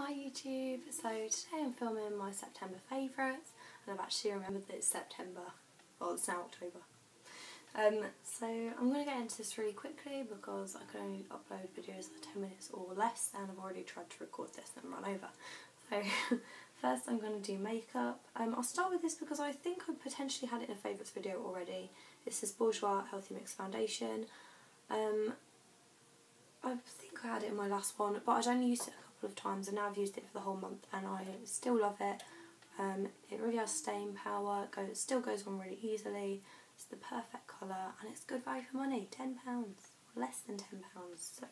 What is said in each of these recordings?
Hi YouTube, so today I'm filming my September favourites and I've actually remembered that it's September, well it's now October. So I'm going to get into this really quickly because I can only upload videos for 10 minutes or less and I've already tried to record this and run over. So first I'm going to do makeup. I'll start with this because I think I potentially had it in a favourites video already. It's this Bourjois Healthy Mix Foundation. I think I had it in my last one, but I'd only used it a couple of times and now I've used it for the whole month and I still love it. It really has staying power, it still goes on really easily, it's the perfect colour and it's good value for money, £10, less than £10, so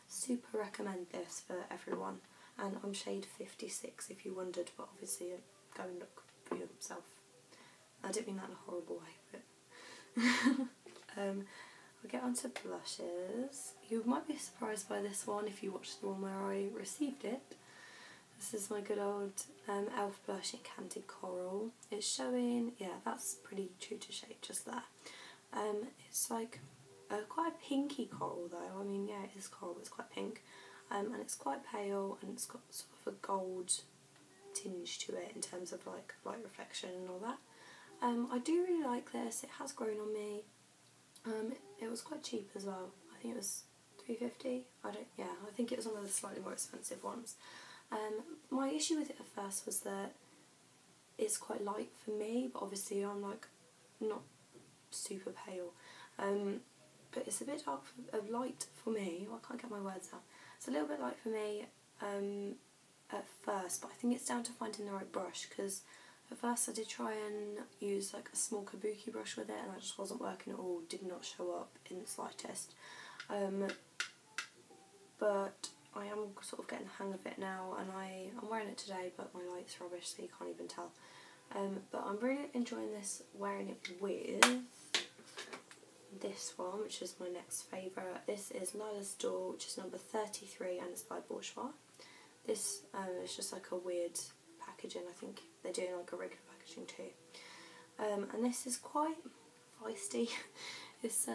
super recommend this for everyone. And I'm shade 56 if you wondered, but obviously go and look for yourself. I don't mean that in a horrible way, but I'll get on to blushes. You might be surprised by this one if you watched the one where I received it. This is my good old e.l.f. blush in Candied Coral. It's showing, yeah, that's pretty true to shade just there. It's like quite a pinky coral though. I mean, yeah, it is coral, but it's quite pink. And it's quite pale and it's got sort of a gold tinge to it in terms of like light reflection and all that. I do really like this. It has grown on me. It was quite cheap as well. I think it was £3.50. I think it was one of the slightly more expensive ones. My issue with it at first was that it's quite light for me, but obviously I'm like not super pale. But it's a bit dark light for me. I can't get my words out. It's a little bit light for me at first, but I think it's down to finding the right brush because at first I did try and use like a small kabuki brush with it and that just wasn't working at all, did not show up in the slightest. But I am sort of getting the hang of it now and I'm wearing it today but my light's rubbish so you can't even tell. But I'm really enjoying this wearing it with this one, which is my next favourite. This is Lila's Door, which is number 33 and it's by Bourjois. This is just like a weird packaging. I think they're doing like a regular packaging too. And this is quite feisty. It's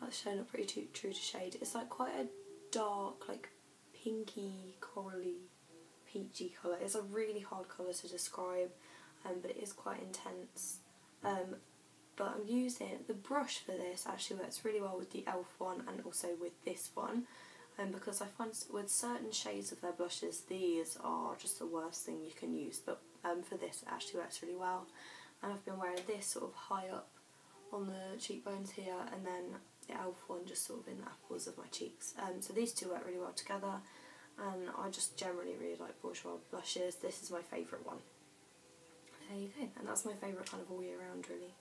that's showing up pretty true to shade. It's like quite a dark, like pinky, corally, peachy colour. It's a really hard colour to describe, but it is quite intense. But I'm using the brush for this actually works really well with the e.l.f. one and also with this one. Because I find with certain shades of their blushes, these are just the worst thing you can use, but for this it actually works really well. And I've been wearing this sort of high up on the cheekbones here, and then the e.l.f. one just sort of in the apples of my cheeks. So these two work really well together, and I just generally really like Bourjois blushes. This is my favourite one. There you go, and that's my favourite kind of all year round really.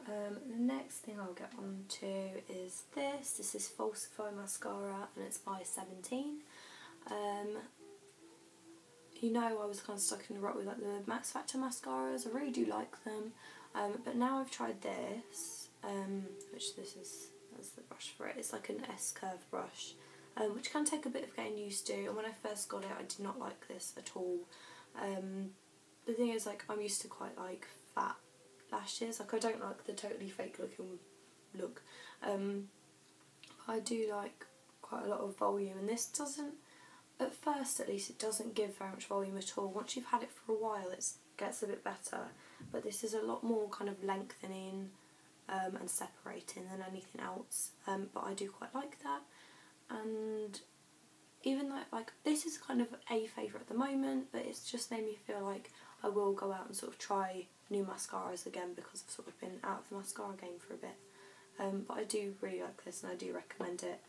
The next thing I'll get on to is this. This is Falsify Mascara and it's by 17. You know, I was kind of stuck in the rut with like the Max Factor mascaras. I really do like them. But now I've tried this, which that's the brush for it. It's like an S-curve brush, which can take a bit of getting used to. And when I first got it, I did not like this at all. The thing is, like, I'm used to quite like fat lashes. Like, I don't like the totally fake looking look. I do like quite a lot of volume, and this doesn't, at first at least, it doesn't give very much volume at all. Once you've had it for a while, it gets a bit better, but this is a lot more kind of lengthening and separating than anything else. But I do quite like that, and even though like this is kind of a favourite at the moment, but it's just made me feel like I will go out and sort of try new mascaras again because I've sort of been out of the mascara game for a bit. But I do really like this and I do recommend it,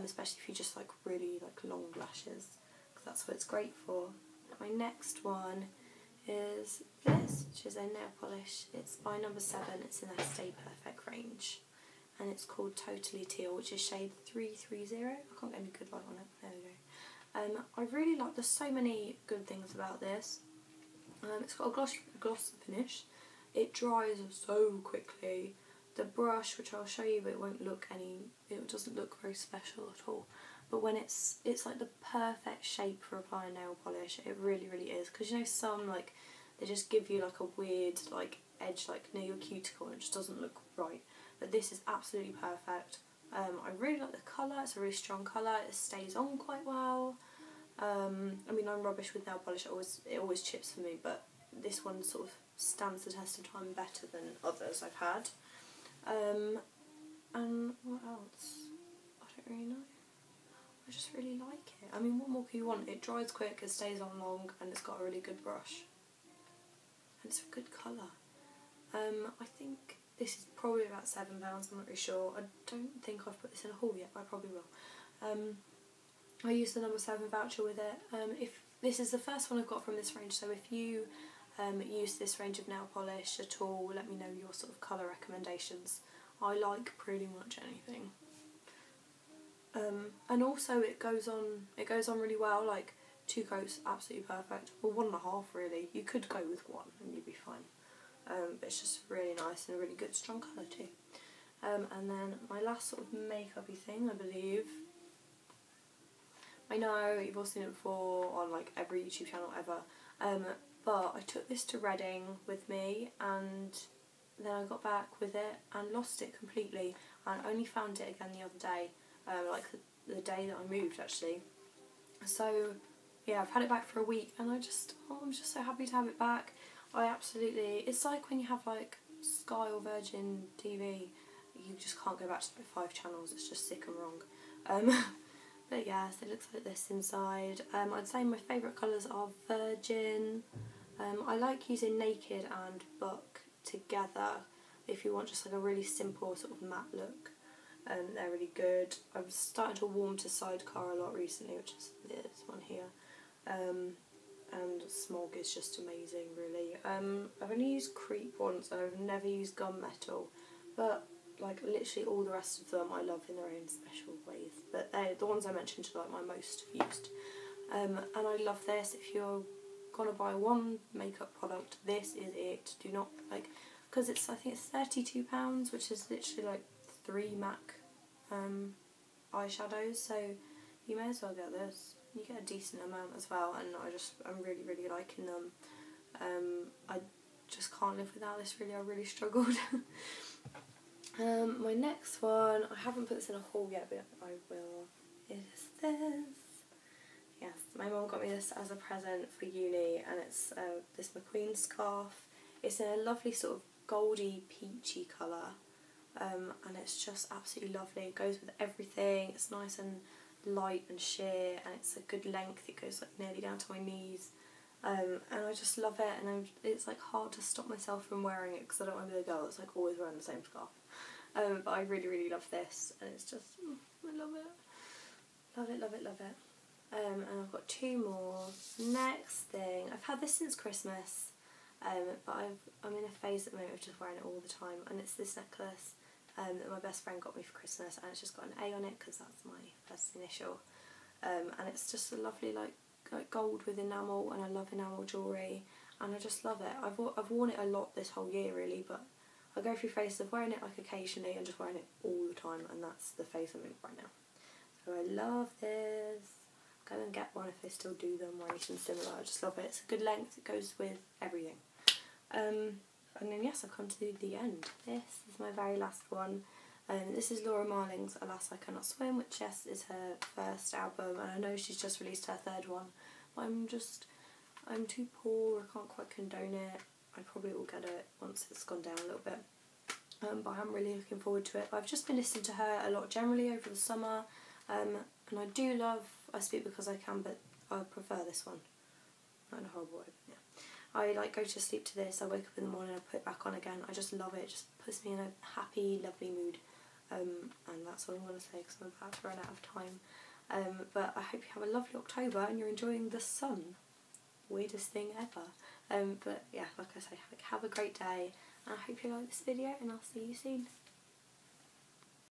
especially if you just like really like long lashes, because that's what it's great for. My next one is this, which is a nail polish. It's by number 7, it's in their Stay Perfect range, and it's called Totally Teal, which is shade 330. I can't get any good light on it, there we go. I really like, there's so many good things about this. It's got a gloss finish, it dries so quickly. The brush, which I'll show you, but it doesn't look very special at all. But when it's like the perfect shape for applying nail polish, it really is. Because you know some, like, they just give you like a weird like edge like near your cuticle and it just doesn't look right. But this is absolutely perfect. I really like the colour, it's a really strong colour, it stays on quite well. I mean, I'm rubbish with nail polish, it always chips for me, but this one sort of stands the test of time better than others I've had. And what else? I don't really know. I just really like it. I mean, what more can you want? It dries quick, it stays on long, and it's got a really good brush. And it's a good colour. I think this is probably about £7, I'm not really sure. I don't think I've put this in a haul yet, but I probably will. I used the number 7 voucher with it. If this is the first one I've got from this range, so if you use this range of nail polish at all, let me know your sort of colour recommendations. I like pretty much anything. And also it goes on really well, like 2 coats, absolutely perfect. Well, 1.5 really. You could go with 1 and you'd be fine. But it's just really nice and a really good strong colour too. And then my last sort of makeup-y thing, I believe. I know you've all seen it before on like every YouTube channel ever. But I took this to Reading with me, and then I got back with it and lost it completely. And I only found it again the other day, like the day that I moved actually. So yeah, I've had it back for a week, and I'm just so happy to have it back. It's like when you have like Sky or Virgin TV, you just can't go back to like 5 channels, it's just sick and wrong. But yeah, so it looks like this inside. I'd say my favourite colours are Virgin. I like using Naked and Buck together if you want just like a really simple sort of matte look. They're really good. I'm starting to warm to Sidecar a lot recently, which is this one here. And Smog is just amazing, really. I've only used Creep once, and I've never used Gunmetal, but like literally all the rest of them I love in their own special ways. But they're the ones I mentioned are like my most used. And I love this. If you're gonna buy one makeup product, this is it. Do not because I think it's £32, which is literally like 3 MAC eyeshadows. So you may as well get this. You get a decent amount as well, and I'm really, really liking them. I just can't live without this really, I really struggled. My next one, I haven't put this in a haul yet, but I will, is this. Yes, my mum got me this as a present for uni, and it's this McQueen scarf. It's in a lovely sort of goldy, peachy colour, and it's just absolutely lovely. It goes with everything, it's nice and light and sheer, and it's a good length. It goes like nearly down to my knees, and I just love it. And it's like hard to stop myself from wearing it because I don't want to be the girl that's like always wearing the same scarf. But I really, really love this, and it's just I love it, love it, love it, love it. And I've got 2 more. Next thing, I've had this since Christmas, but I'm in a phase at the moment of just wearing it all the time, and it's this necklace that my best friend got me for Christmas, and it's just got an A on it because that's my first initial, and it's just a lovely like gold with enamel, and I love enamel jewellery, and I just love it. I've worn it a lot this whole year really, but I go through phases of wearing it like occasionally and just wearing it all the time, and that's the phase I'm in right now. So I love this. Go and get one if they still do them or anything similar. I just love it. It's a good length, it goes with everything. And then yes, I've come to the end. This is my very last one. This is Laura Marling's Alas I Cannot Swim, which yes is her first album, and I know she's just released her 3rd one, but I'm too poor, I can't quite condone it. I probably will get it once it's gone down a little bit. But I'm really looking forward to it. I've just been listening to her a lot generally over the summer, and I do love I Speak Because I Can, but I prefer this one. Not in a horrible way, but yeah. I like go to sleep to this, I wake up in the morning, I put it back on again. I just love it, it just puts me in a happy, lovely mood. And that's all I'm going to say because I'm about to run out of time. But I hope you have a lovely October and you're enjoying the sun. Weirdest thing ever. But yeah, like I say, have a great day, and I hope you like this video, and I'll see you soon.